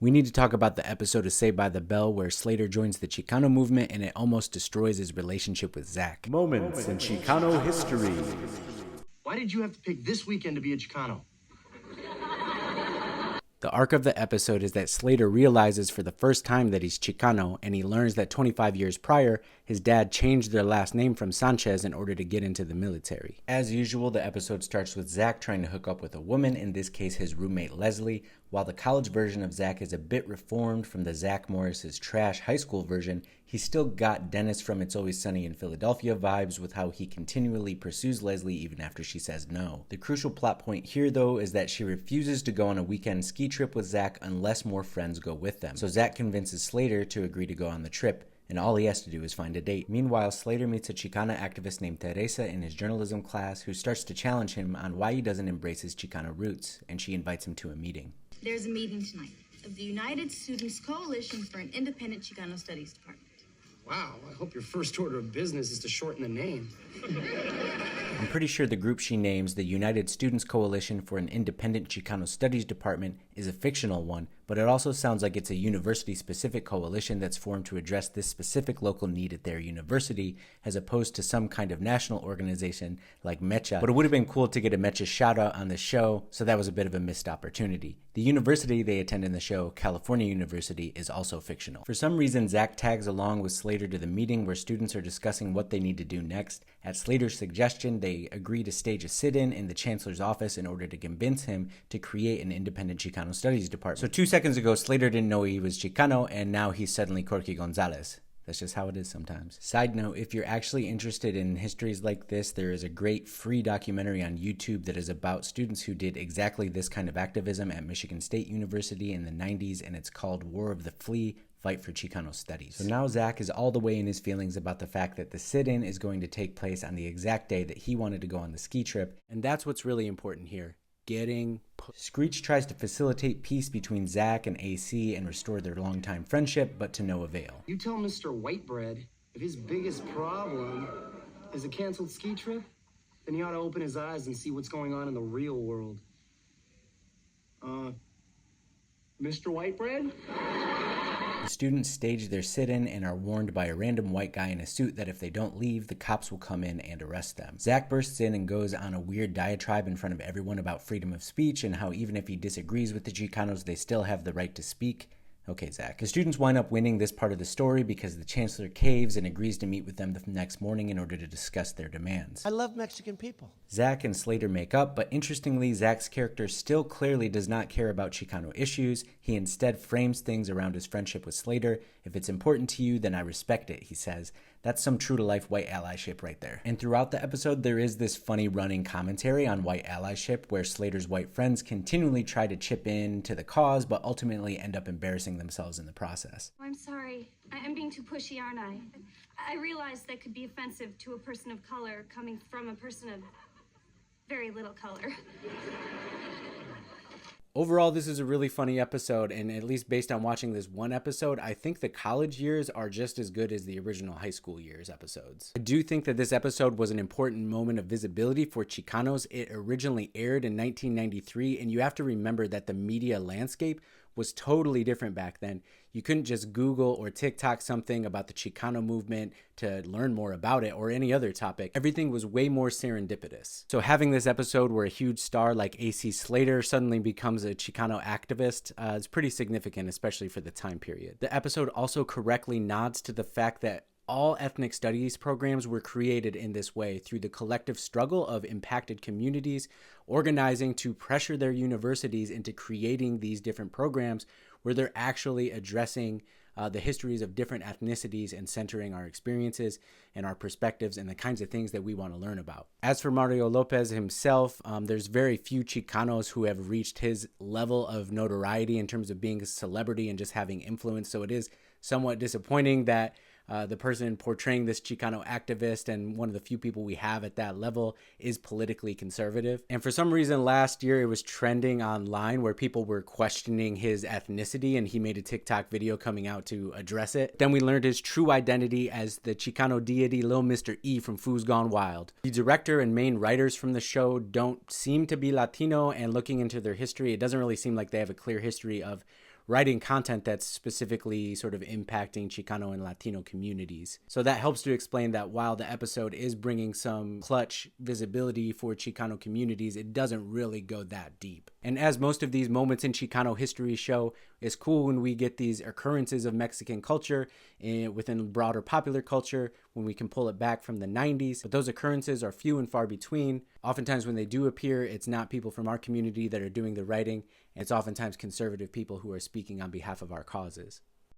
We need to talk about the episode of Saved by the Bell where Slater joins the Chicano movement and it almost destroys his relationship with Zack. Moments in Chicano history. Why did you have to pick this weekend to be a Chicano? The arc of the episode is that Slater realizes for the first time that he's Chicano, and he learns that 25 years prior, his dad changed their last name from Sanchez in order to get into the military. As usual, the episode starts with Zack trying to hook up with a woman, in this case his roommate Leslie. While the college version of Zack is a bit reformed from the Zack Morris's trash high school version, he's still got Dennis from It's Always Sunny in Philadelphia vibes with how he continually pursues Leslie even after she says no. The crucial plot point here though is that she refuses to go on a weekend ski trip with Zack unless more friends go with them. So Zack convinces Slater to agree to go on the trip, and all he has to do is find a date. Meanwhile, Slater meets a Chicana activist named Teresa in his journalism class who starts to challenge him on why he doesn't embrace his Chicano roots, and she invites him to a meeting. There's a meeting tonight of the United Students Coalition for an Independent Chicano Studies Department. Wow, I hope your first order of business is to shorten the name. I'm pretty sure the group she names, the United Students Coalition for an Independent Chicano Studies Department, is a fictional one, but it also sounds like it's a university-specific coalition that's formed to address this specific local need at their university, as opposed to some kind of national organization like Mecha. But it would have been cool to get a Mecha shout-out on the show, so that was a bit of a missed opportunity. The university they attend in the show, California University, is also fictional. For some reason, Zack tags along with Slater to the meeting where students are discussing what they need to do next. At Slater's suggestion, they agree to stage a sit-in in the chancellor's office in order to convince him to create an independent Chicano studies department. So 2 seconds ago, Slater didn't know he was Chicano, and now he's suddenly Corky Gonzalez. That's just how it is sometimes. Side note, if you're actually interested in histories like this, there is a great free documentary on YouTube that is about students who did exactly this kind of activism at Michigan State University in the 90s, and it's called War of the Flea, Fight for Chicano Studies. So now Zack is all the way in his feelings about the fact that the sit-in is going to take place on the exact day that he wanted to go on the ski trip, and that's what's really important here. Screech tries to facilitate peace between Zack and AC and restore their longtime friendship, but to no avail. You tell Mr. Whitebread if his biggest problem is a canceled ski trip, then he ought to open his eyes and see what's going on in the real world. Mr. Whitebread? The students stage their sit-in and are warned by a random white guy in a suit that if they don't leave, the cops will come in and arrest them. Zack bursts in and goes on a weird diatribe in front of everyone about freedom of speech and how even if he disagrees with the Chicanos, they still have the right to speak. Okay, Zack. The students wind up winning this part of the story because the chancellor caves and agrees to meet with them the next morning in order to discuss their demands. I love Mexican people. Zack and Slater make up, but interestingly, Zack's character still clearly does not care about Chicano issues. He instead frames things around his friendship with Slater. If it's important to you, then I respect it, he says. That's some true-to-life white allyship right there. And throughout the episode, there is this funny running commentary on white allyship where Slater's white friends continually try to chip in to the cause, but ultimately end up embarrassing themselves in the process. I'm sorry. I'm being too pushy, aren't I? I realize that could be offensive to a person of color coming from a person of very little color. Overall, this is a really funny episode, and at least based on watching this one episode, I think the college years are just as good as the original high school years episodes. I do think that this episode was an important moment of visibility for Chicanos. It originally aired in 1993, and you have to remember that the media landscape was totally different back then. You couldn't just Google or TikTok something about the Chicano movement to learn more about it or any other topic. Everything was way more serendipitous. So having this episode where a huge star like AC Slater suddenly becomes a Chicano activist is pretty significant, especially for the time period. The episode also correctly nods to the fact that all ethnic studies programs were created in this way through the collective struggle of impacted communities organizing to pressure their universities into creating these different programs where they're actually addressing the histories of different ethnicities and centering our experiences and our perspectives and the kinds of things that we want to learn about. As for Mario Lopez himself, there's very few Chicanos who have reached his level of notoriety in terms of being a celebrity and just having influence. So it is somewhat disappointing that the person portraying this Chicano activist and one of the few people we have at that level is politically conservative. And for some reason last year it was trending online where people were questioning his ethnicity, and he made a TikTok video coming out to address it. Then we learned his true identity as the Chicano deity Lil Mr. E from Foo's Gone Wild. The director and main writers from the show don't seem to be Latino, and looking into their history, it doesn't really seem like they have a clear history of writing content that's specifically sort of impacting Chicano and Latino communities. So that helps to explain that while the episode is bringing some clutch visibility for Chicano communities, it doesn't really go that deep. And as most of these moments in Chicano history show, it's cool when we get these occurrences of Mexican culture within broader popular culture, when we can pull it back from the 90s. But those occurrences are few and far between. Oftentimes when they do appear, it's not people from our community that are doing the writing. It's oftentimes conservative people who are speaking on behalf of our causes.